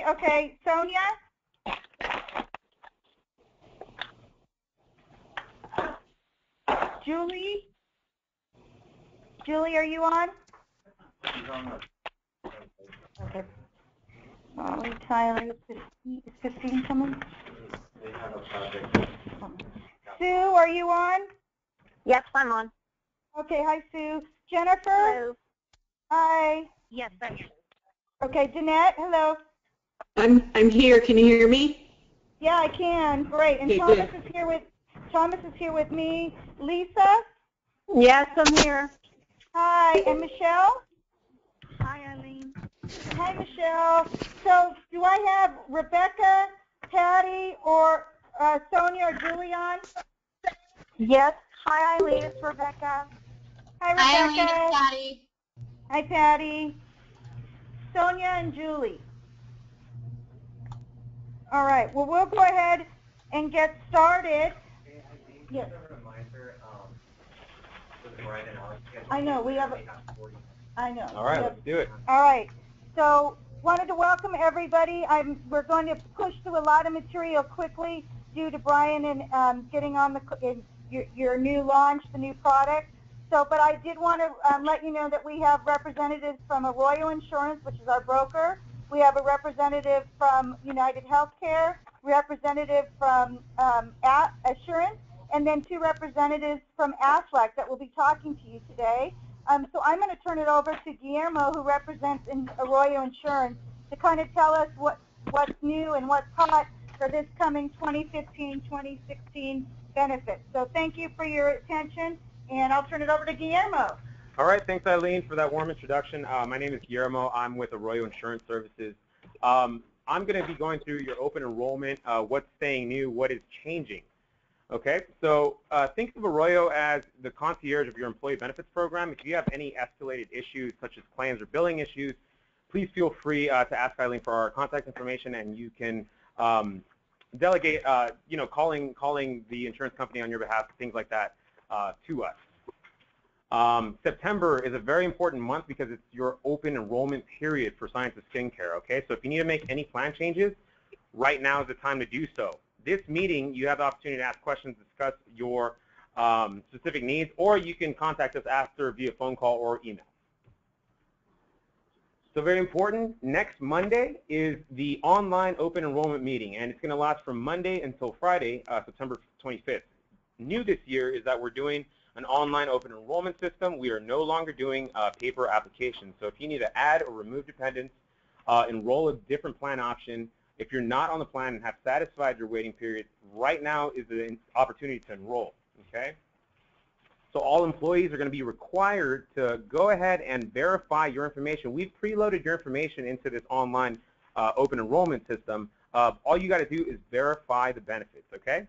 Okay, Sonia? Julie? Julie, are you on? Okay. Molly, Tyler, is 15 someone? Sue, are you on? Yes, I'm on. Okay, hi Sue. Jennifer? Hello. Hi. Yes, I'm here. Okay, Danette, hello. I'm here. Can you hear me? Yeah, I can. Great. And Okay, Thomas good. is here with me. Lisa? Yes, I'm here. Hi. And Michelle? Hi, Eileen. Hi, Michelle. So do I have Rebecca, Patty, or Sonia or Julie on? Yes. Hi, Eileen. It's Rebecca. Hi, Rebecca. Hi, Eileen. It's Patty. Hi, Patty. Sonia and Julie. All right. Well, we'll go ahead and get started. Yes. I know. We have. I know. All right, let's do it. All right. So, wanted to welcome everybody. We're going to push through a lot of material quickly due to Brian and getting on your new launch, the new product. So, but I did want to let you know that we have representatives from Arroyo Insurance, which is our broker. We have a representative from United Healthcare, representative from Assurance, and then 2 representatives from Aflac that will be talking to you today. So I'm going to turn it over to Guillermo, who represents Arroyo Insurance, to kind of tell us what's new and what's hot for this coming 2015-2016 benefit. So thank you for your attention, and I'll turn it over to Guillermo. All right, thanks, Eileen, for that warm introduction. My name is Guillermo. I'm with Arroyo Insurance Services. I'm going to be going through your open enrollment, what's staying new, what is changing. Okay, so think of Arroyo as the concierge of your employee benefits program. If you have any escalated issues such as claims or billing issues, please feel free to ask Eileen for our contact information, and you can delegate, calling the insurance company on your behalf, things like that, to us. September is a very important month because it's your open enrollment period for Science of Skincare. Okay, so if you need to make any plan changes, right now is the time to do so. This meeting, you have the opportunity to ask questions, discuss your specific needs, or you can contact us after via phone call or email. So very important, next Monday is the online open enrollment meeting, and it's going to last from Monday until Friday, September 25th. New this year is that we're doing an online open enrollment system. We are no longer doing paper applications. So if you need to add or remove dependents, enroll a different plan option, if you're not on the plan and have satisfied your waiting period, right now is the opportunity to enroll, okay? So all employees are going to be required to go ahead and verify your information. We've preloaded your information into this online open enrollment system. All you got to do is verify the benefits, okay?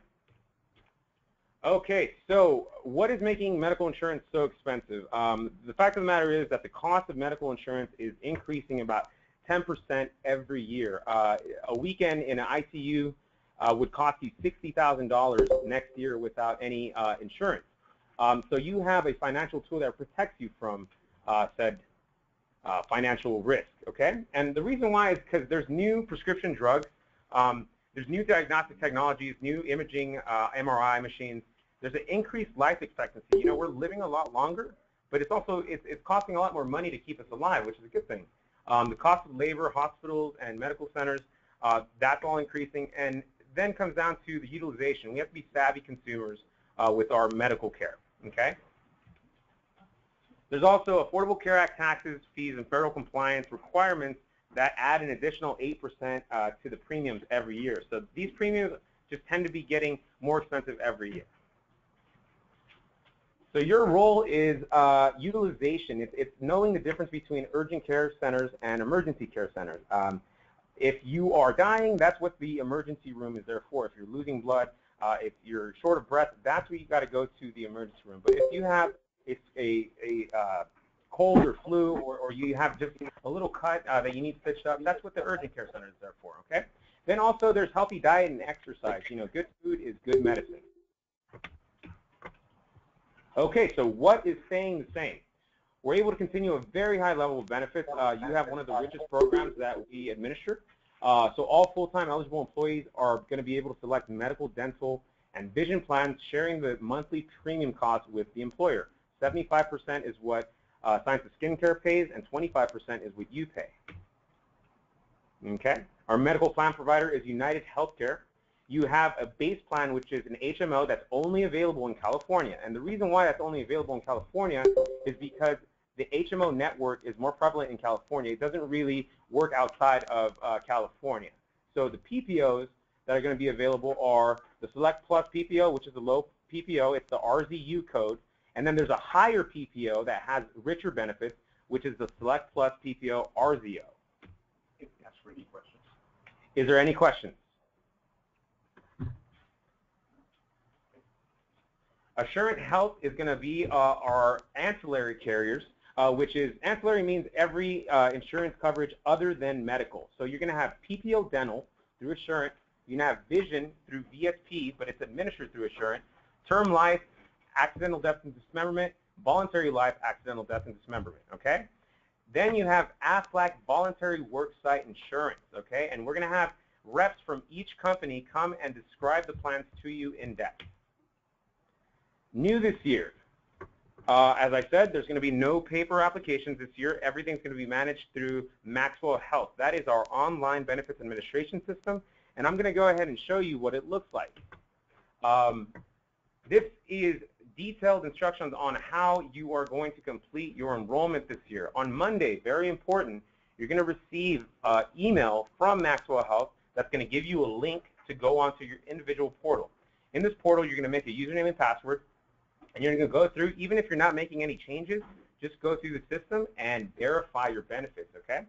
Okay, so what is making medical insurance so expensive? The fact of the matter is that the cost of medical insurance is increasing about 10% every year. A weekend in an ICU would cost you $60,000 next year without any insurance. So you have a financial tool that protects you from said financial risk, okay? And the reason why is because there's new prescription drugs, there's new diagnostic technologies, new imaging MRI machines. There's an increased life expectancy. We're living a lot longer, but it's also it's costing a lot more money to keep us alive, which is a good thing. The cost of labor, hospitals, and medical centers, that's all increasing. And then comes down to the utilization. We have to be savvy consumers with our medical care, okay? There's also Affordable Care Act taxes, fees, and federal compliance requirements that add an additional 8% to the premiums every year. So these premiums just tend to be getting more expensive every year. So your role is utilization. It's knowing the difference between urgent care centers and emergency care centers. If you are dying, that's what the emergency room is there for. If you're losing blood, if you're short of breath, that's where you got to go to the emergency room. But if you have a cold or flu, or you have just a little cut that you need stitched up, that's what the urgent care center is there for, okay? Then also there's healthy diet and exercise. Good food is good medicine. Okay, so what is staying the same? We're able to continue a very high level of benefits. You have one of the richest programs that we administer. So all full-time eligible employees are going to be able to select medical, dental, and vision plans, sharing the monthly premium cost with the employer. 75% is what Science of Skincare pays, and 25% is what you pay. Okay? Our medical plan provider is United Healthcare. You have a base plan, which is an HMO that's only available in California. And the reason why that's only available in California is because the HMO network is more prevalent in California. It doesn't really work outside of California. So the PPOs that are going to be available are the Select Plus PPO, which is a low PPO. It's the RZU code. And then there's a higher PPO that has richer benefits, which is the Select Plus PPO RZO. Ask for any questions. Is there any questions? Assurant Health is going to be our ancillary carriers, which is ancillary means every insurance coverage other than medical. So you're going to have PPO dental through Assurant. You're going to have vision through VSP, but it's administered through Assurant. Term life, accidental death and dismemberment, voluntary life, accidental death and dismemberment. Okay. Then you have AFLAC voluntary worksite insurance. Okay, and we're going to have reps from each company come and describe the plans to you in depth. New this year, as I said, there's going to be no paper applications this year. Everything's going to be managed through Maxwell Health. That is our online benefits administration system, and I'm going to go ahead and show you what it looks like. This is detailed instructions on how you are going to complete your enrollment this year. On Monday, very important, you're going to receive an email from Maxwell Health that's going to give you a link to go onto your individual portal. In this portal, you're going to make a username and password. And you're going to go through, even if you're not making any changes, just go through the system and verify your benefits, okay?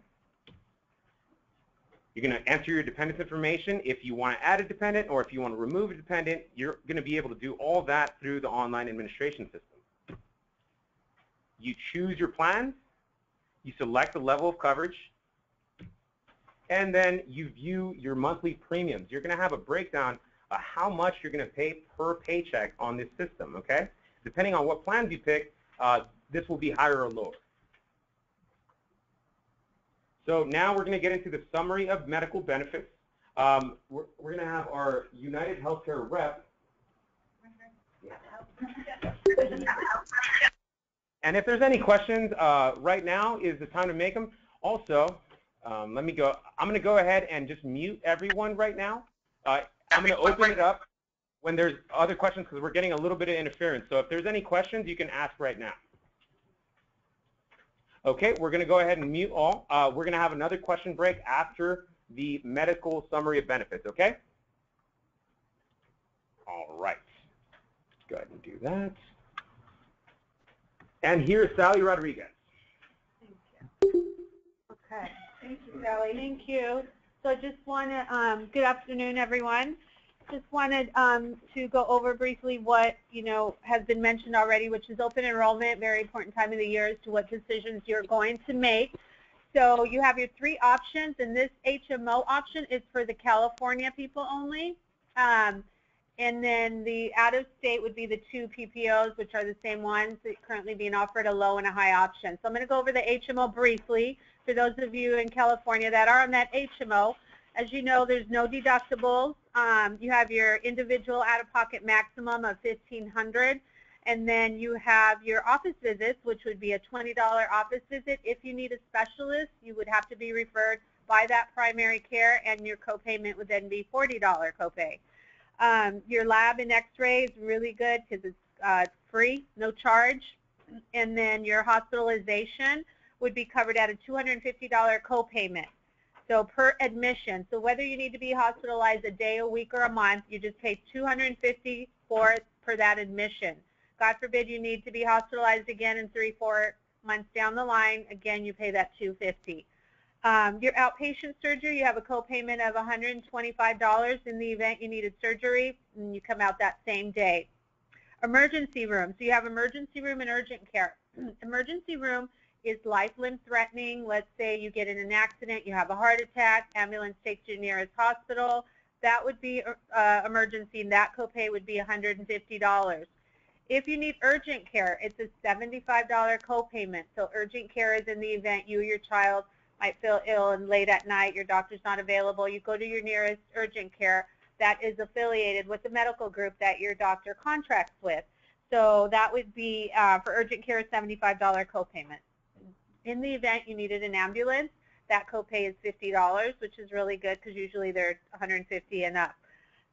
You're going to enter your dependent information. If you want to add a dependent or if you want to remove a dependent, you're going to be able to do all that through the online administration system. You choose your plans, you select the level of coverage, and then you view your monthly premiums. You're going to have a breakdown of how much you're going to pay per paycheck on this system, okay? Depending on what plans you pick, this will be higher or lower. So now we're going to get into the summary of medical benefits. We're going to have our United Healthcare rep. And if there's any questions, right now is the time to make them. Also, let me go. I'm going to go ahead and just mute everyone right now. I'm going to open it up when there's other questions because we're getting a little bit of interference. So if there's any questions, you can ask right now. Okay, we're going to go ahead and mute all. We're going to have another question break after the medical summary of benefits, okay? All right. Let's go ahead and do that. And here's Sally Rodriguez. Thank you. Okay. Thank you, Sally. Thank you. So I just want to, good afternoon, everyone. Just wanted to go over briefly what, has been mentioned already, which is open enrollment, very important time of the year as to what decisions you're going to make. So you have your three options, and this HMO option is for the California people only. And then the out-of-state would be the two PPOs, which are the same ones that are currently being offered, a low and a high option. So I'm going to go over the HMO briefly for those of you in California that are on that HMO. As you know, there's no deductibles. You have your individual out-of-pocket maximum of $1,500, and then you have your office visits, which would be a $20 office visit. If you need a specialist, you would have to be referred by that primary care, and your copayment would then be $40 copay. Your lab and x-ray is really good because it's free, no charge. And then your hospitalization would be covered at a $250 copayment. So per admission, so whether you need to be hospitalized a day, a week, or a month, you just pay $250 for that admission. God forbid you need to be hospitalized again in 3-4 months down the line, again you pay that $250. Your outpatient surgery, you have a copayment of $125 in the event you needed surgery, and you come out that same day. Emergency room, so you have emergency room and urgent care. Emergency room is life limb threatening. Let's say you get in an accident, you have a heart attack, ambulance takes you to the nearest hospital. That would be emergency, and that copay would be $150. If you need urgent care, it's a $75 copayment. So urgent care is in the event you or your child might feel ill and late at night, your doctor's not available, you go to your nearest urgent care that is affiliated with the medical group that your doctor contracts with. So that would be, for urgent care, a $75 copayment. In the event you needed an ambulance, that copay is $50, which is really good because usually they're $150 and up.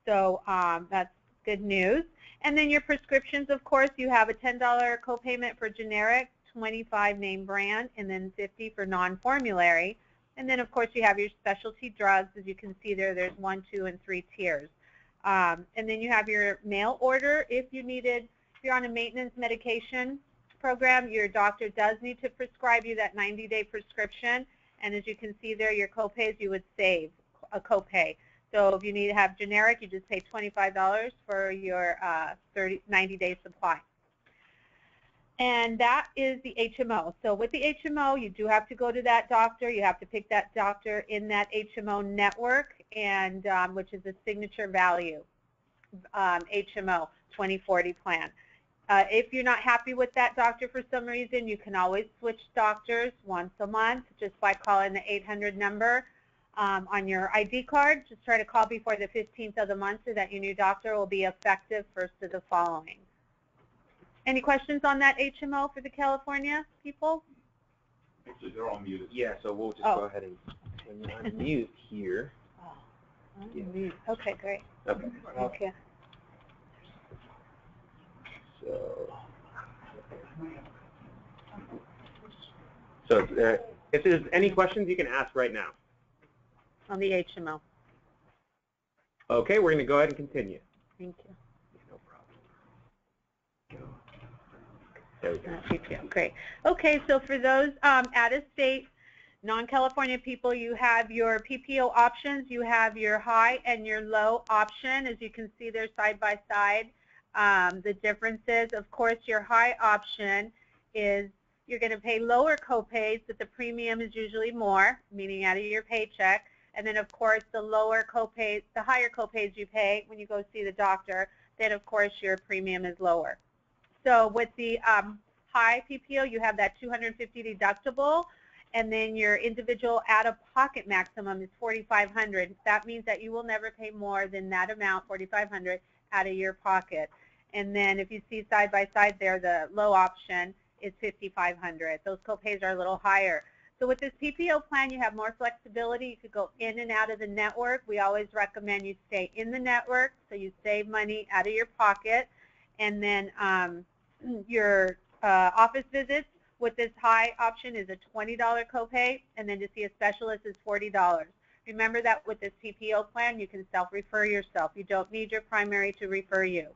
So that's good news. And then your prescriptions, of course, you have a $10 copayment for generic, $25 name brand, and then $50 for non-formulary. And then, of course, you have your specialty drugs. As you can see there, there's 1, 2, and 3 tiers. And then you have your mail order. If you're on a maintenance medication program, your doctor does need to prescribe you that 90-day prescription. And as you can see there, your copays, you would save a copay. So if you need to have generic, you just pay $25 for your 90-day supply. And that is the HMO. So with the HMO, you do have to go to that doctor. You have to pick that doctor in that HMO network, and which is a signature value HMO 2040 plan. If you're not happy with that doctor for some reason, you can always switch doctors once a month just by calling the 800 number on your ID card. Just try to call before the 15th of the month so that your new doctor will be effective first of the following. Any questions on that HMO for the California people? Actually, they're all muted. Yeah, so we'll just go ahead and unmute here. Oh, yeah. Okay, great. Okay. Okay. So if there's any questions, you can ask right now. On the HMO. Okay, we're going to go ahead and continue. Thank you. No problem. There we go. Great. Okay, so for those out-of-state, non-California people, you have your PPO options. You have your high and your low option. As you can see there side by side, the differences. Of course, your high option is you're going to pay lower copays, but the premium is usually more, meaning out of your paycheck. And then, of course, the lower copays, the higher copays you pay when you go see the doctor, then, of course, your premium is lower. So with the high PPO, you have that $250 deductible, and then your individual out-of-pocket maximum is $4,500. That means that you will never pay more than that amount, $4,500, out of your pocket. And then if you see side by side there, the low option is $5,500. Those copays are a little higher. So with this PPO plan, you have more flexibility. You could go in and out of the network. We always recommend you stay in the network so you save money out of your pocket. And then your office visits with this high option is a $20 copay, and then to see a specialist is $40. Remember that with this PPO plan, you can self-refer yourself. You don't need your primary to refer you.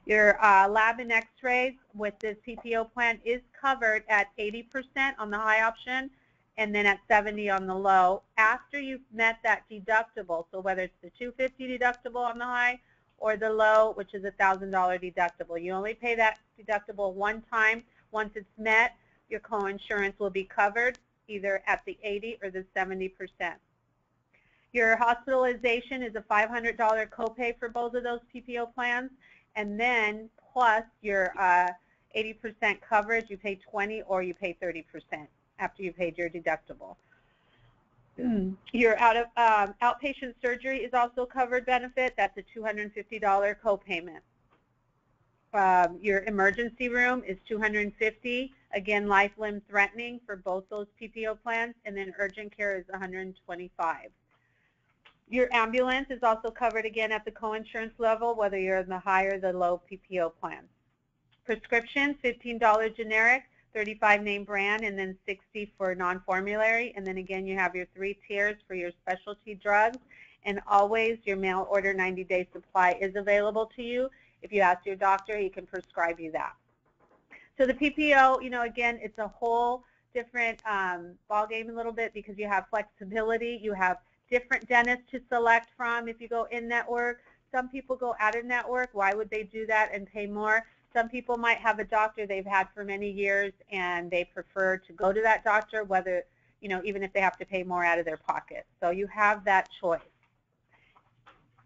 Your lab and x-rays with this PPO plan is covered at 80% on the high option, and then at 70 on the low after you've met that deductible. So whether it's the $250 deductible on the high or the low, which is a $1,000 deductible. You only pay that deductible one time. Once it's met, your coinsurance will be covered either at the 80 or the 70%. Your hospitalization is a $500 copay for both of those PPO plans, and then plus your 80% coverage, you pay 20 or you pay 30% after you paid your deductible. Your outpatient surgery is also covered benefit. That's a $250 copayment. Your emergency room is $250. Again, life, limb threatening for both those PPO plans, and then urgent care is $125. Your ambulance is also covered again at the coinsurance level, whether you're in the high or the low PPO plan. Prescription, $15 generic, $35 name brand, and then $60 for non-formulary. And then again, you have your 3 tiers for your specialty drugs. And always your mail order 90-day supply is available to you. If you ask your doctor, he can prescribe you that. So the PPO, you know, again, it's a whole different ballgame a little bit because you have flexibility. You have different dentists to select from if you go in-network. Some people go out-of-network. Why would they do that and pay more? Some people might have a doctor they've had for many years and they prefer to go to that doctor, whether, you know, even if they have to pay more out of their pocket. So you have that choice.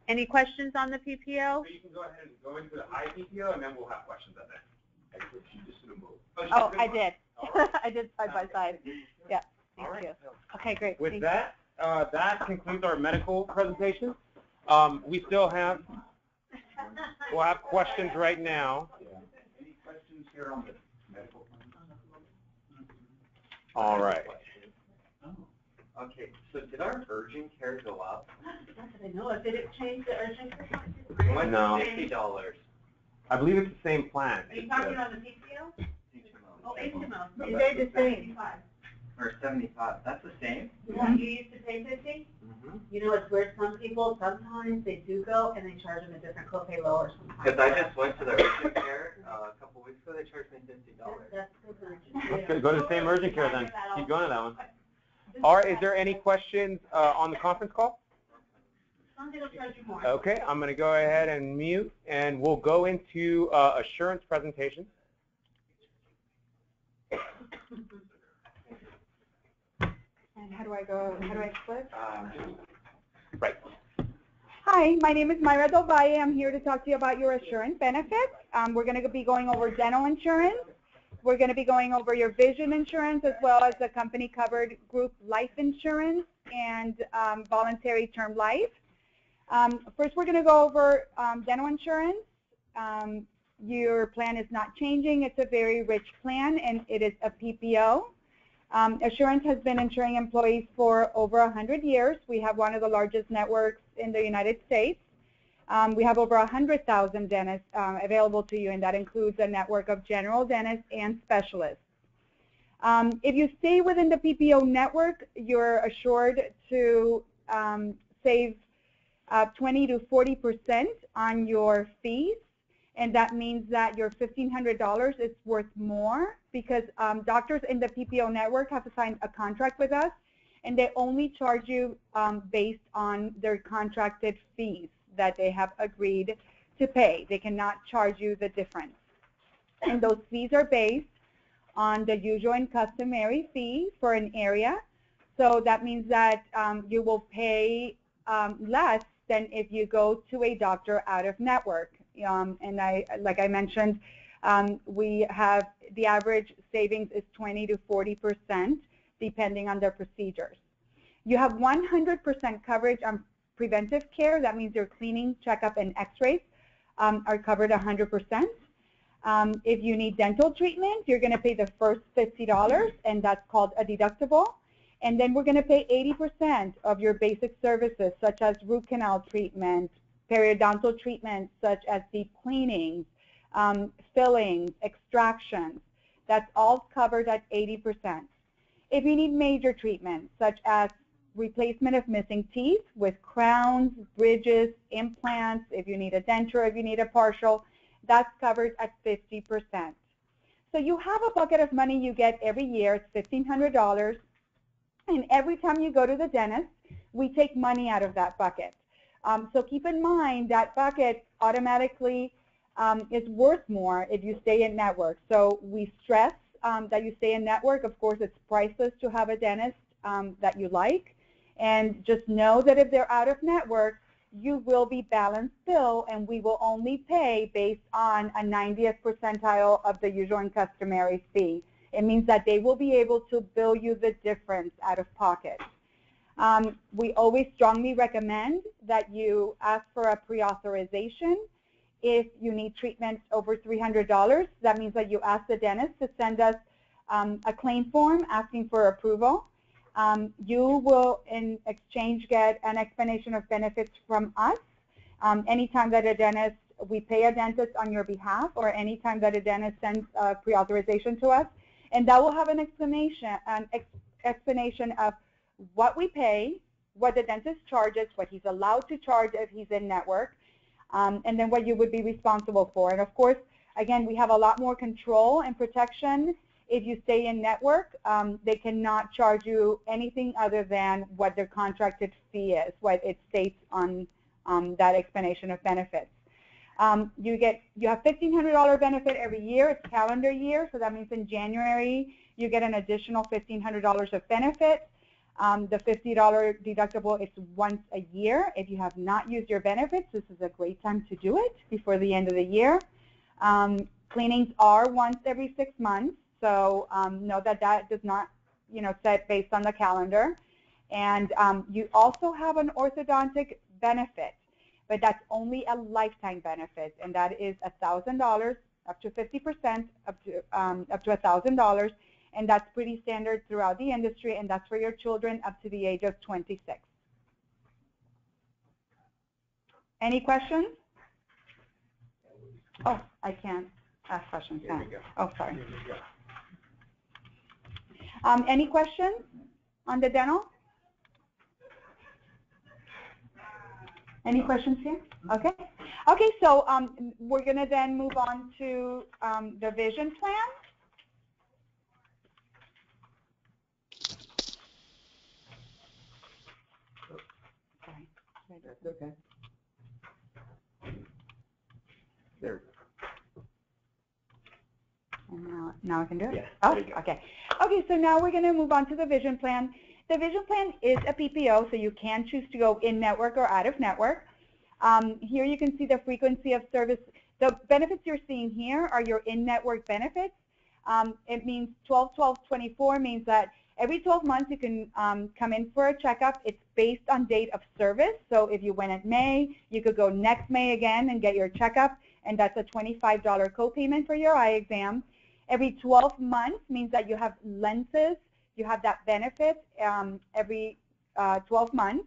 Any questions on the PPO? So you can go ahead and go into the high PPO, and then we'll have questions at that. Actually, she just did a move. Oh, I did. I did side by side. Yeah. Thank All right. you. Okay, great. With Thank that, that concludes our medical presentation. We still have, we'll have questions right now. Any questions here on the medical plan? All right. Okay, so did our urgent care go up? I know. Did it change the urgent care? It went No. to $50. I believe it's the same plan. Are you talking about the PPO? Oh, HMO. No, Is that's it the the same. 75? Or 75, that's the same? Yeah, you used to pay 50? Mm-hmm. You know, it's weird. Some people, sometimes they do go and they charge them a different copay lower sometimes. Because I just went to the urgent care a couple weeks ago, they charged me $50. That's good. Okay, go to the same urgent care then. Keep going to that one. All right, is there any questions on the conference call? Some people charge you more. Okay, I'm going to go ahead and mute, and we'll go into assurance presentation. And how do I go? How do I flip? Right. Hi, my name is Mayra Del Valle. I'm here to talk to you about your assurance benefits. We're going to be going over dental insurance. We're going to be going over your vision insurance as well as the company-covered group life insurance and voluntary term life. First, we're going to go over dental insurance. Your plan is not changing. It's a very rich plan, and it is a PPO. Assurance has been insuring employees for over 100 years. We have one of the largest networks in the United States. We have over 100,000 dentists available to you, and that includes a network of general dentists and specialists. If you stay within the PPO network, you're assured to save 20 to 40% on your fees, and that means that your $1,500 is worth more because doctors in the PPO network have to sign a contract with us, and they only charge you based on their contracted fees that they have agreed to pay. They cannot charge you the difference. And those fees are based on the usual and customary fee for an area. So that means that you will pay less than if you go to a doctor out of network. And like I mentioned, we have the average savings is 20 to 40% depending on their procedures. You have 100% coverage on preventive care. That means your cleaning, checkup, and x-rays are covered 100%. If you need dental treatment, you're going to pay the first $50, and that's called a deductible. And then we're going to pay 80% of your basic services, such as root canal treatment, periodontal treatment, such as deep cleanings, fillings, extractions. That's all covered at 80%. If you need major treatment, such as replacement of missing teeth with crowns, bridges, implants, if you need a denture, if you need a partial, that's covered at 50%. So you have a bucket of money you get every year. It's $1,500. And every time you go to the dentist, we take money out of that bucket. So keep in mind that bucket automatically is worth more if you stay in network. So we stress that you stay in network. Of course, it's priceless to have a dentist that you like. And just know that if they're out of network, you will be balanced bill, and we will only pay based on a 90th percentile of the usual and customary fee. It means that they will be able to bill you the difference out of pocket. We always strongly recommend that you ask for a pre-authorization. If you need treatment over $300, that means that you ask the dentist to send us a claim form asking for approval. You will, in exchange, get an explanation of benefits from us. Anytime that a dentist, we pay a dentist on your behalf, or anytime that a dentist sends a pre-authorization to us, and that will have an explanation of what we pay, what the dentist charges, what he's allowed to charge if he's in network, and then what you would be responsible for. And of course, again, we have a lot more control and protection. If you stay in network, they cannot charge you anything other than what their contracted fee is, what it states on that explanation of benefits. You have $1,500 benefit every year. It's calendar year, so that means in January you get an additional $1,500 of benefit. The $50 deductible is once a year. If you have not used your benefits, this is a great time to do it before the end of the year. Cleanings are once every 6 months, so know that that does not set based on the calendar. And you also have an orthodontic benefit, but that's only a lifetime benefit, and that is $1,000, up to 50%, up to $1,000, and that's pretty standard throughout the industry, and that's for your children up to the age of 26. Any questions? Oh, I can't ask questions now. Oh, sorry. Any questions on the dental? Any questions here? Okay. Okay, so we're going to then move on to the vision plan. Sorry. That's okay. There. And now I can do it? Yeah, Oh, there you go. okay. Okay, so now we're going to move on to the vision plan. The vision plan is a PPO, so you can choose to go in-network or out-of-network. Here you can see the frequency of service. The benefits you're seeing here are your in-network benefits. It means 12-12-24 means that every 12 months you can come in for a checkup. It's based on date of service. So if you went in May, you could go next May again and get your checkup, and that's a $25 copayment for your eye exam. Every 12 months means that you have lenses. You have that benefit every 12 months.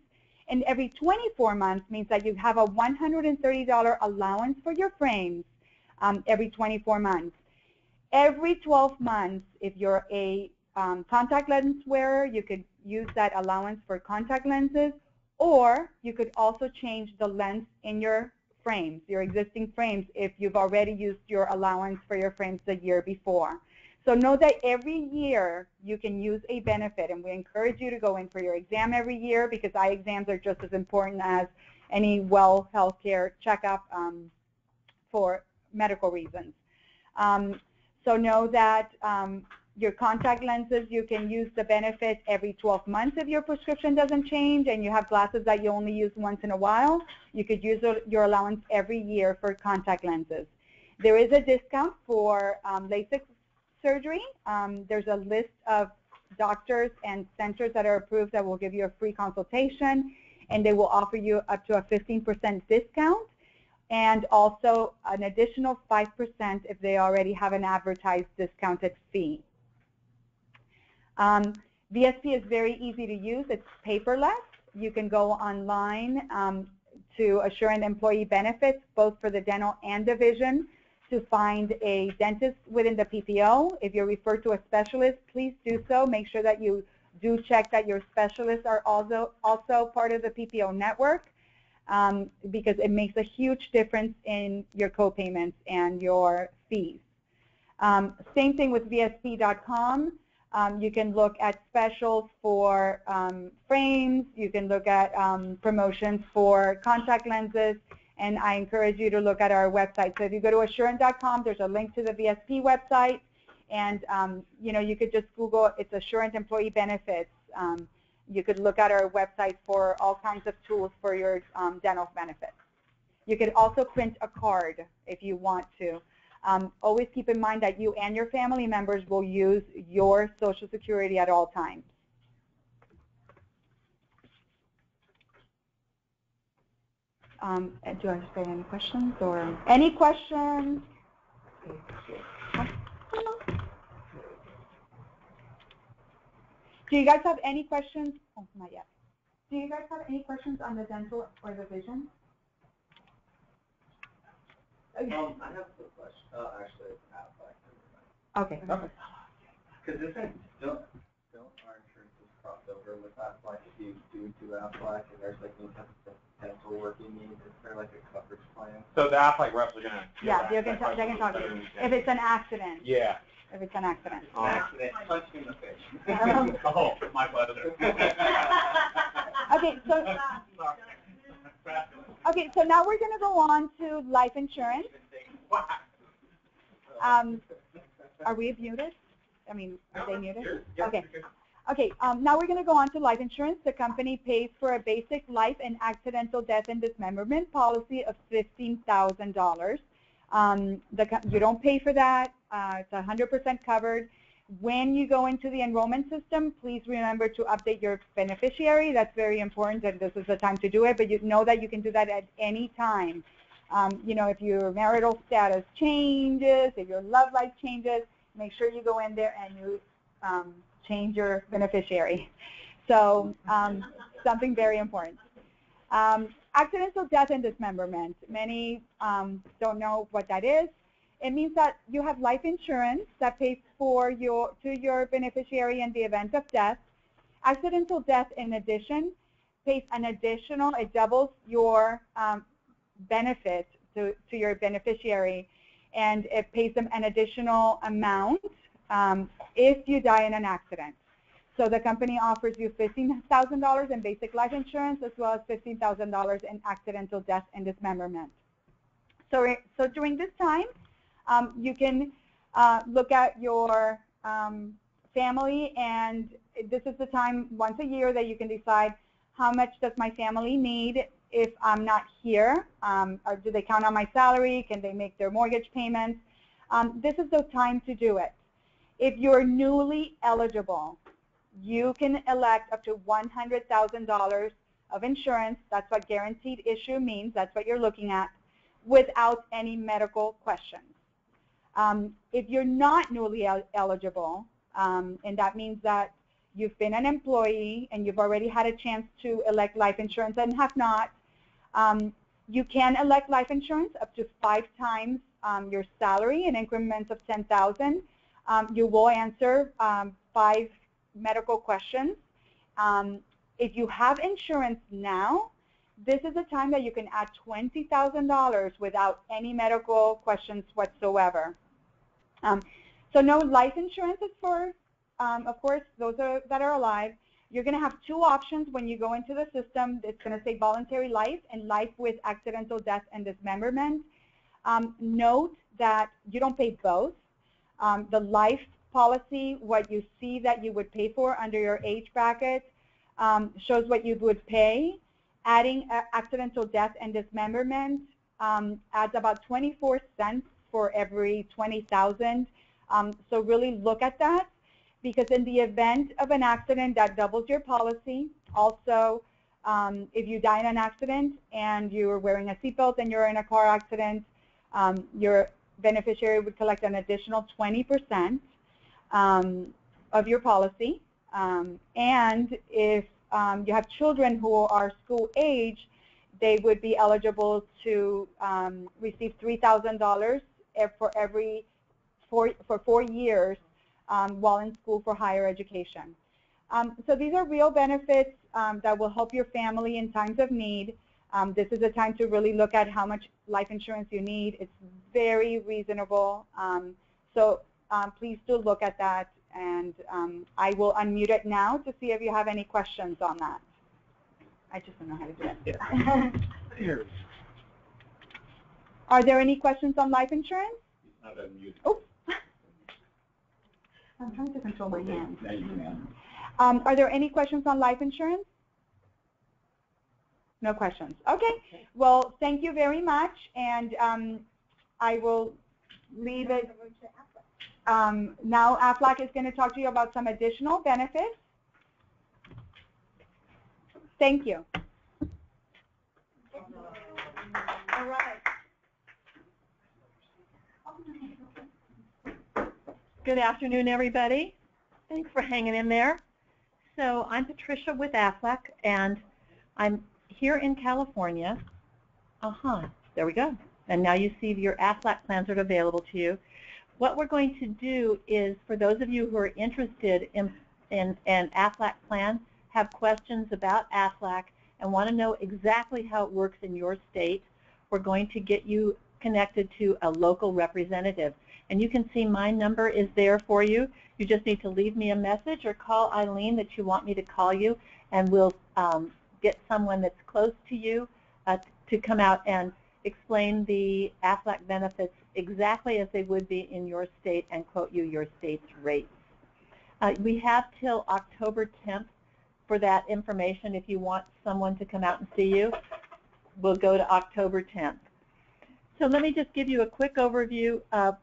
And every 24 months means that you have a $130 allowance for your frames every 24 months. Every 12 months, if you're a contact lens wearer, you could use that allowance for contact lenses, or you could also change the lens in your frames, your existing frames, if you've already used your allowance for your frames the year before. So know that every year you can use a benefit, and we encourage you to go in for your exam every year, because eye exams are just as important as any healthcare checkup for medical reasons. So know that your contact lenses, you can use the benefit every 12 months if your prescription doesn't change and you have glasses that you only use once in a while. You could use your allowance every year for contact lenses. There is a discount for LASIK surgery. There's a list of doctors and centers that are approved that will give you a free consultation, and they will offer you up to a 15% discount, and also an additional 5% if they already have an advertised discounted fee. VSP is very easy to use. It's paperless. You can go online to Assurant Employee Benefits, both for the dental and the vision, to find a dentist within the PPO. If you're referred to a specialist, please do so. Make sure that you do check that your specialists are also part of the PPO network, because it makes a huge difference in your co-payments and your fees. Same thing with VSP.com. You can look at specials for frames. You can look at promotions for contact lenses. And I encourage you to look at our website. So if you go to Assurant.com, there's a link to the VSP website. And, you could just Google, it's Assurant Employee Benefits. You could look at our website for all kinds of tools for your dental benefits. You could also print a card if you want to. Always keep in mind that you and your family members will use your Social Security at all times. Do I say any questions or any questions? Do you guys have any questions? Oh, not yet. Do you guys have any questions on the dental or the vision? I have a question. Actually, it's Aflac. Okay. Because don't our insurances cross over with Aflac if you do Aflac and there's like any type of dental work you need? Is there like a coverage plan? So the Aflac reps are going to... Yeah, they can talk to you. If it's an accident. Yeah. If it's an accident. Accident. Punch me in the face. Oh, my pleasure. Okay, so now we're going to go on to life insurance. Are we muted? I mean, are they muted? Okay. Okay, now we're going to go on to life insurance. The company pays for a basic life and accidental death and dismemberment policy of $15,000. You don't pay for that. It's 100% covered. When you go into the enrollment system, please remember to update your beneficiary. That's very important, and this is the time to do it, but you know that you can do that at any time. You know, if your marital status changes, if your love life changes, make sure you go in there and you change your beneficiary. So something very important. Accidental death and dismemberment. Many don't know what that is. It means that you have life insurance that pays to your beneficiary in the event of death. Accidental death, in addition, pays an additional, it doubles your benefit to your beneficiary, and it pays them an additional amount if you die in an accident. So the company offers you $15,000 in basic life insurance as well as $15,000 in accidental death and dismemberment. So during this time, you can look at your family, and this is the time once a year that you can decide how much does my family need if I'm not here, or do they count on my salary, can they make their mortgage payments. This is the time to do it. If you're newly eligible, you can elect up to $100,000 of insurance. That's what guaranteed issue means. That's what you're looking at, without any medical questions. If you're not newly eligible, and that means that you've been an employee and you've already had a chance to elect life insurance and have not, you can elect life insurance up to 5 times your salary in increments of $10,000. You will answer 5 medical questions. If you have insurance now, this is a time that you can add $20,000 without any medical questions whatsoever. So no, life insurance is for, of course, those that are alive. You're going to have 2 options when you go into the system. It's going to say voluntary life and life with accidental death and dismemberment. Note that you don't pay both. The life policy, what you see that you would pay for under your age bracket, shows what you would pay. Adding accidental death and dismemberment adds about 24 cents for every 20,000. So really look at that, because in the event of an accident, that doubles your policy. Also, if you die in an accident and you're wearing a seatbelt and you're in a car accident, your beneficiary would collect an additional 20% of your policy. And if you have children who are school age, they would be eligible to receive $3,000 for 4 years while in school for higher education. So these are real benefits that will help your family in times of need. This is a time to really look at how much life insurance you need. It's very reasonable. So please do look at that, and I will unmute it now to see if you have any questions on that. I just don't know how to do it. Yeah. Are there any questions on life insurance? Not unmuted. Oh. I'm trying to control my hands. Now you can. Are there any questions on life insurance? No questions. Okay. Well, thank you very much, and I will leave it. Now Aflac is going to talk to you about some additional benefits. Thank you. All right. Good afternoon, everybody. Thanks for hanging in there. So I'm Patricia with Aflac, and I'm here in California. There we go. And now you see your Aflac plans are available to you. What we're going to do is, for those of you who are interested in an Aflac plan, have questions about Aflac, and want to know exactly how it works in your state, we're going to get you connected to a local representative. And you can see my number is there for you. You just need to leave me a message or call Eileen that you want me to call you, and we'll get someone that's close to you to come out and explain the Aflac benefits exactly as they would be in your state and quote you your state's rates. We have till October 10th for that information. If you want someone to come out and see you, we'll go to October 10th. So let me just give you a quick overview of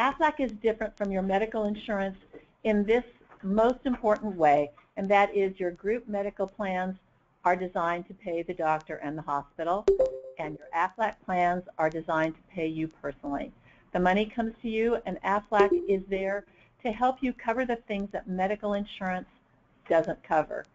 Aflac is different from your medical insurance in this most important way, and that is your group medical plans are designed to pay the doctor and the hospital, and your Aflac plans are designed to pay you personally. The money comes to you, and Aflac is there to help you cover the things that medical insurance doesn't cover.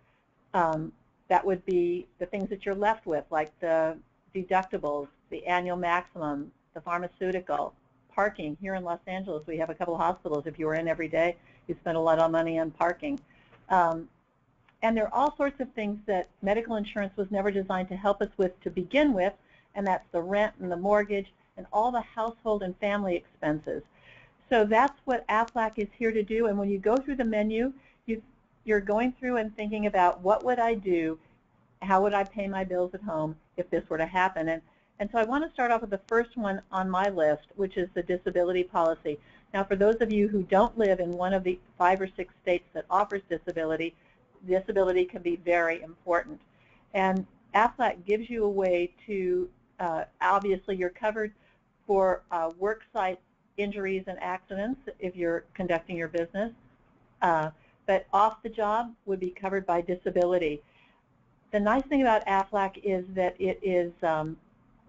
That would be the things that you're left with, like the deductibles, the annual maximum, the pharmaceutical, parking. Here in Los Angeles, we have a couple of hospitals. If you were in every day, you spend a lot of money on parking. And there are all sorts of things that medical insurance was never designed to help us with to begin with, and that's the rent and the mortgage and all the household and family expenses. So that's what Aflac is here to do, and when you go through the menu, you're going through and thinking about what would I do, how would I pay my bills at home if this were to happen. And so I want to start off with the first one on my list, which is the disability policy. Now, for those of you who don't live in one of the 5 or 6 states that offers disability, disability can be very important. And Aflac gives you a way to, obviously you're covered for work site injuries and accidents if you're conducting your business, but off the job would be covered by disability. The nice thing about Aflac is that it is,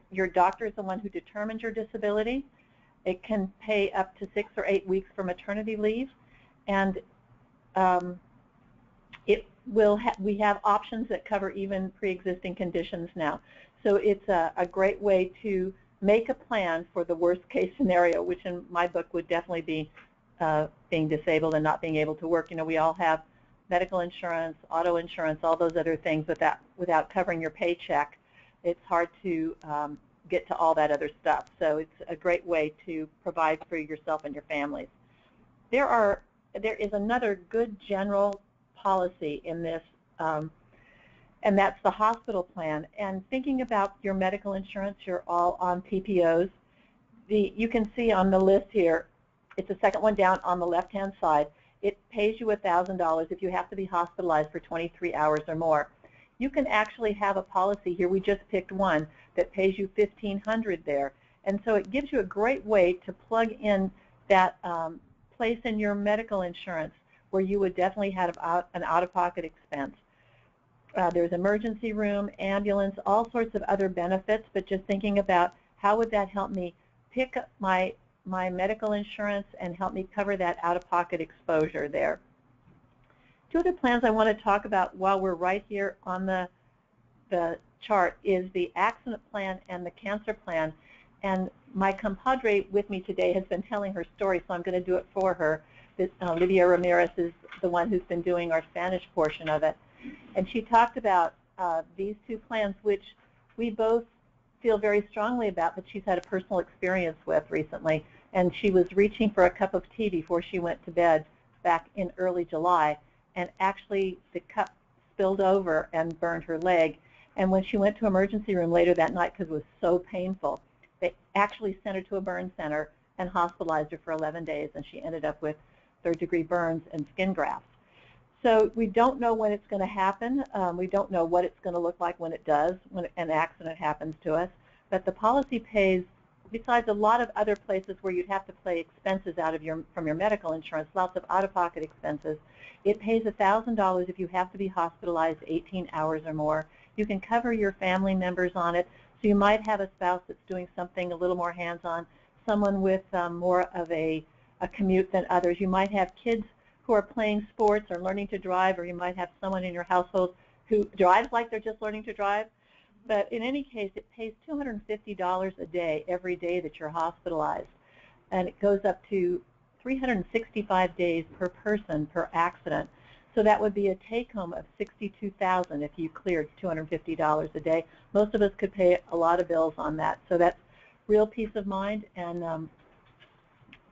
your doctor is the one who determines your disability. It can pay up to 6 or 8 weeks for maternity leave, and we have options that cover even pre-existing conditions now. So it's a great way to make a plan for the worst case scenario, which in my book would definitely be being disabled and not being able to work. You know, we all have medical insurance, auto insurance, all those other things, but without covering your paycheck, it's hard to get to all that other stuff. So it's a great way to provide for yourself and your families. There is another good general policy in this, and that's the hospital plan. And thinking about your medical insurance, you're all on PPOs. You can see on the list here, it's the second one down on the left-hand side. It pays you $1,000 if you have to be hospitalized for 23 hours or more. You can actually have a policy here. We just picked one that pays you $1,500 there. And so it gives you a great way to plug in that place in your medical insurance where you would definitely have an out-of-pocket expense. There's emergency room, ambulance, all sorts of other benefits, but just thinking about how would that help me pick up my medical insurance and help me cover that out-of-pocket exposure there. Two other plans I want to talk about while we're right here on the chart is the accident plan and the cancer plan. And my compadre with me today has been telling her story, so I'm going to do it for her. Lydia Ramirez is the one who's been doing our Spanish portion of it. And she talked about these two plans, which we both feel very strongly about, but she's had a personal experience with recently. And she was reaching for a cup of tea before she went to bed back in early July, and actually the cup spilled over and burned her leg. And when she went to emergency room later that night, because it was so painful, they actually sent her to a burn center and hospitalized her for 11 days, and she ended up with third-degree burns and skin grafts. So we don't know when it's going to happen. We don't know what it's going to look like when it does, when an accident happens to us. But the policy pays, besides a lot of other places where you'd have to pay expenses out of from your medical insurance, lots of out-of-pocket expenses, it pays $1,000 if you have to be hospitalized 18 hours or more. You can cover your family members on it. So you might have a spouse that's doing something a little more hands-on, someone with more of a commute than others. You might have kids who are playing sports or learning to drive, or you might have someone in your household who drives like they're just learning to drive. But in any case, it pays $250 a day every day that you're hospitalized. And it goes up to 365 days per person per accident. So that would be a take-home of $62,000 if you cleared $250 a day. Most of us could pay a lot of bills on that. So that's real peace of mind and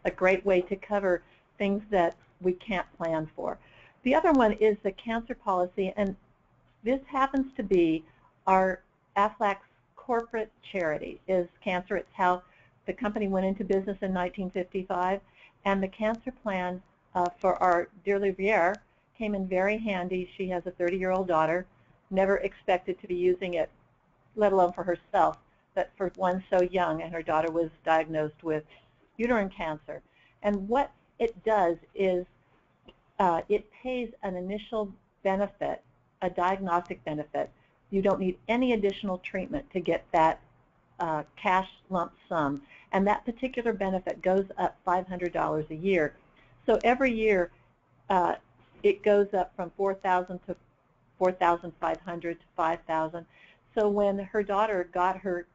a great way to cover things that we can't plan for. The other one is the cancer policy, and this happens to be our Aflac's corporate charity is cancer. It's how the company went into business in 1955, and the cancer plan for our dear Louviere came in very handy. She has a 30-year-old daughter, never expected to be using it, let alone for herself, but for one so young, and her daughter was diagnosed with uterine cancer. And what it does is it pays an initial benefit, a diagnostic benefit. You don't need any additional treatment to get that cash lump sum. And that particular benefit goes up $500 a year. So every year it goes up from $4,000 to $4,500 to $5,000. So when her daughter got her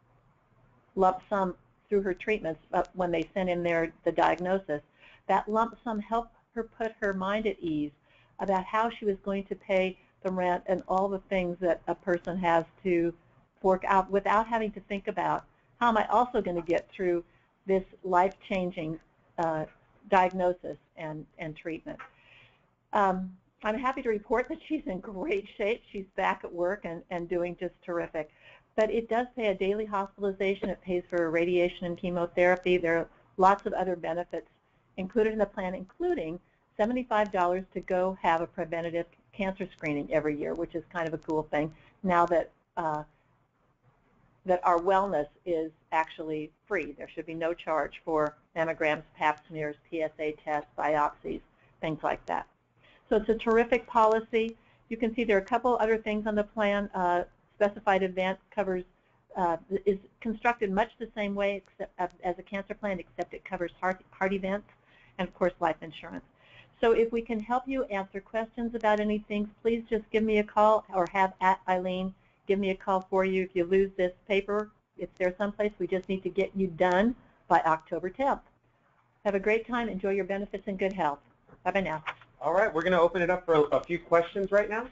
lump sum through her treatments, when they sent in the diagnosis, that lump sum helped her put her mind at ease about how she was going to pay the rent and all the things that a person has to fork out without having to think about how am I also going to get through this life-changing diagnosis and treatment. I'm happy to report that she's in great shape. She's back at work and doing just terrific. But it does pay a daily hospitalization. It pays for radiation and chemotherapy. There are lots of other benefits included in the plan, including $75 to go have a preventative cancer screening every year, which is kind of a cool thing now that that our wellness is actually free. There should be no charge for mammograms, pap smears, PSA tests, biopsies, things like that. So it's a terrific policy. You can see there are a couple other things on the plan. Specified event covers, is constructed much the same way except, as a cancer plan, except it covers heart events and, of course, life insurance. So if we can help you answer questions about anything, please just give me a call or have Eileen give me a call for you. If you lose this paper, it's there someplace. We just need to get you done by October 10th. Have a great time. Enjoy your benefits and good health. Bye-bye now. All right, we're going to open it up for a few questions right now.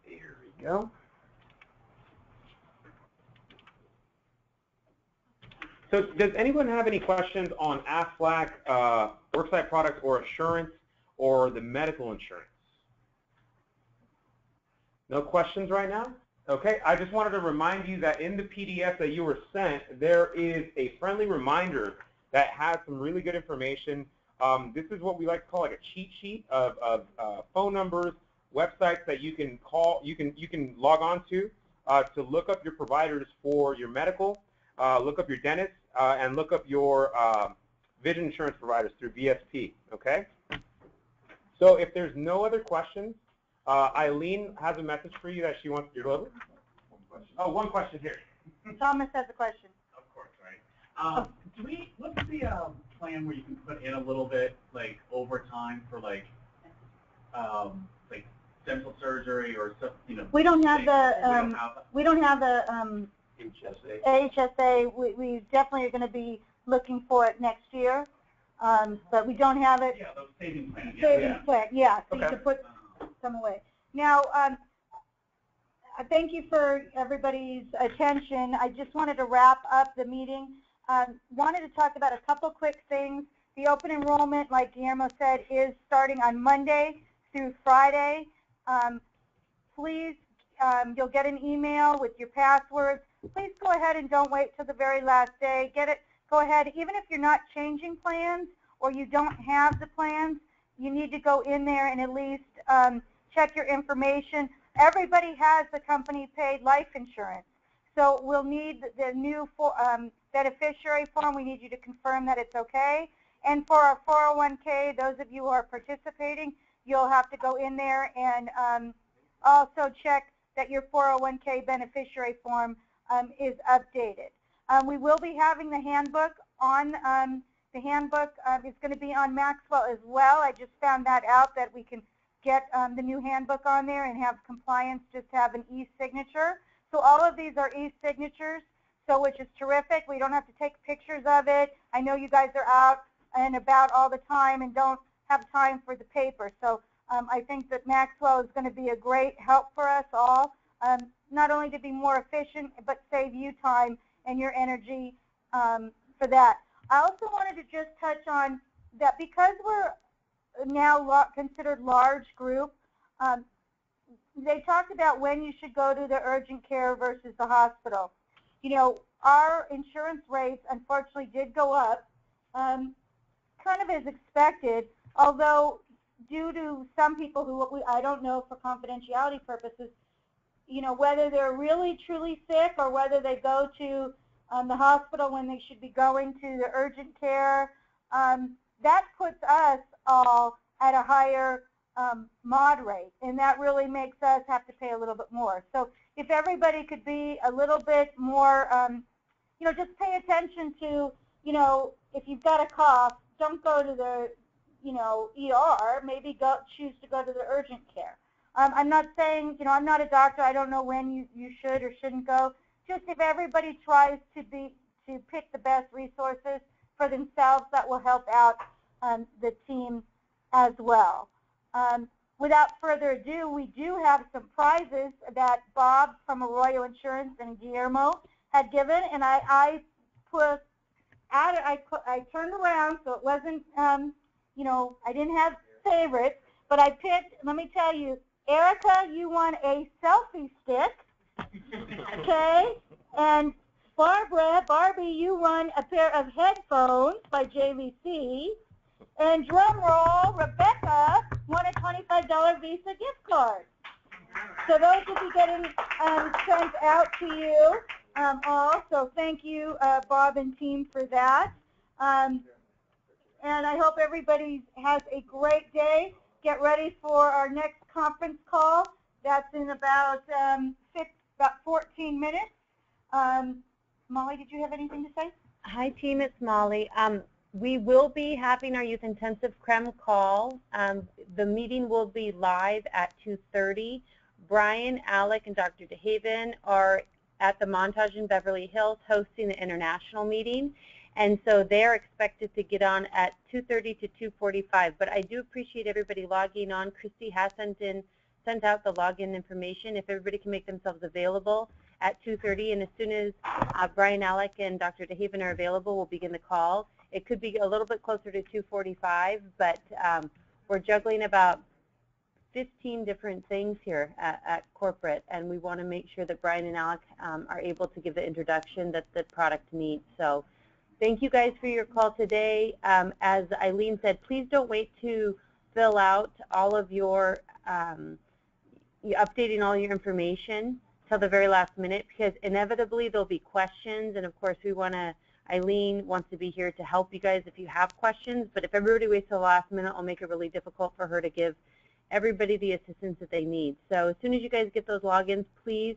Here we go. So does anyone have any questions on AFLAC, worksite products or assurance, or the medical insurance? No questions right now? Okay, I just wanted to remind you that in the PDF that you were sent, there is a friendly reminder that has some really good information. This is what we like to call like a cheat sheet of phone numbers, websites that you can call, you can log on to look up your providers for your medical, look up your dentist, and look up your vision insurance providers through VSP. Okay. So if there's no other questions, Eileen has a message for you that she wants you to deliver. Oh, one question here. Thomas has a question. Of course, right. What's the plan where you can put in a little bit, like, overtime for, like dental surgery or stuff, you know? We don't have the, HSA. We definitely are going to be looking for it next year, but we don't have it. Yeah, those saving plans. Savings plan, yeah. So Okay. you can put some away. Now, thank you for everybody's attention. I just wanted to wrap up the meeting. Wanted to talk about a couple quick things. The open enrollment, like Guillermo said, is starting on Monday through Friday. Please, you'll get an email with your passwords. Please go ahead and don't wait till the very last day. Get it. Go ahead. Even if you're not changing plans or you don't have the plans, you need to go in there and at least check your information. Everybody has the company-paid life insurance. So we'll need the new beneficiary form. We need you to confirm that it's okay. And for our 401k, those of you who are participating, you'll have to go in there and also check that your 401k beneficiary form is updated. We will be having the handbook on, the handbook is going to be on Maxwell as well. I just found that out, that we can get the new handbook on there and have compliance just have an e-signature. So all of these are e-signatures, so which is terrific. We don't have to take pictures of it. I know you guys are out and about all the time and don't have time for the paper. So I think that Maxwell is going to be a great help for us all, not only to be more efficient, but save you time and your energy for that. I also wanted to just touch on that because we're now considered large group, they talked about when you should go to the urgent care versus the hospital. You know, our insurance rates unfortunately did go up, kind of as expected, although due to some people who I don't know for confidentiality purposes, you know, whether they're really truly sick or whether they go to the hospital when they should be going to the urgent care, that puts us all at a higher mod rate, and that really makes us have to pay a little bit more. So if everybody could be a little bit more, just pay attention to, if you've got a cough, don't go to the, ER, maybe choose to go to the urgent care. I'm not saying, I'm not a doctor, I don't know when you should or shouldn't go. Just if everybody tries to pick the best resources for themselves, that will help out the team as well. Without further ado, we do have some prizes that Bob from Arroyo Insurance and Guillermo had given, and I turned around so it wasn't, I didn't have favorites, but I picked, let me tell you, Erica, you won a selfie stick, okay, and Barbie, you won a pair of headphones by JVC, and drum roll, Rebecca won a $25 Visa gift card. So those will be getting sent out to you all. So thank you, Bob and team, for that. And I hope everybody has a great day. Get ready for our next conference call. That's in about 14 minutes. Molly, did you have anything to say? Hi, team. It's Molly. We will be having our Youth Intensive CREM call. The meeting will be live at 2:30. Brian, Alec, and Dr. DeHaven are at the Montage in Beverly Hills hosting the international meeting. And so they're expected to get on at 2:30 to 2:45. But I do appreciate everybody logging on. Christy has sent out the login information. If everybody can make themselves available at 2:30, and as soon as Brian, Alec, and Dr. DeHaven are available, we'll begin the call. It could be a little bit closer to 2:45, but we're juggling about 15 different things here at corporate, and we want to make sure that Brian and Alec are able to give the introduction that the product needs. So thank you guys for your call today. As Eileen said, please don't wait to fill out all of your, updating all your information till the very last minute, because inevitably there'll be questions, and of course Eileen wants to be here to help you guys if you have questions, but if everybody waits till the last minute, it'll make it really difficult for her to give everybody the assistance that they need. So as soon as you guys get those logins, please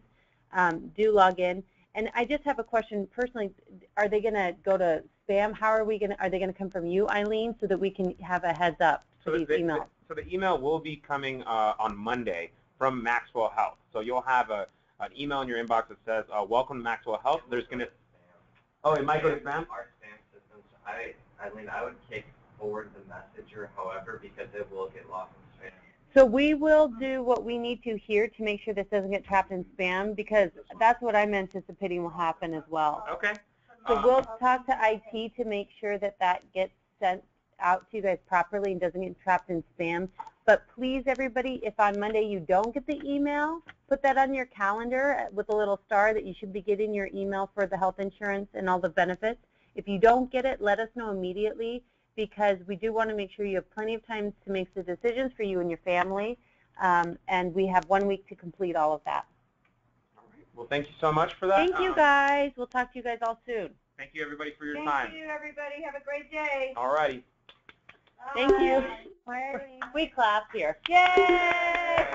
do log in. And I just have a question personally. Are they going to go to spam? Are they going to come from you, Eileen, so that we can have a heads up for these emails? So the email will be coming on Monday from Maxwell Health. So you'll have an email in your inbox that says, welcome to Maxwell Health. There's going to, it might go to spam? Our spam systems, Eileen, I would kick forward the message or however, because it will get lost in spam. So we will do what we need to here to make sure this doesn't get trapped in spam, because that's what I'm anticipating will happen as well. Okay. So we'll talk to IT to make sure that that gets sent out to you guys properly and doesn't get trapped in spam. But please, everybody, if on Monday you don't get the email, put that on your calendar with a little star that you should be getting your email for the health insurance and all the benefits. If you don't get it, let us know immediately, because we do want to make sure you have plenty of time to make the decisions for you and your family, and we have 1 week to complete all of that. All right. Well, thank you so much for that. Thank you, guys. We'll talk to you guys all soon. Thank you, everybody, for your time. Thank you, everybody. Have a great day. All righty. Thank you. Bye. We clap here. Yay!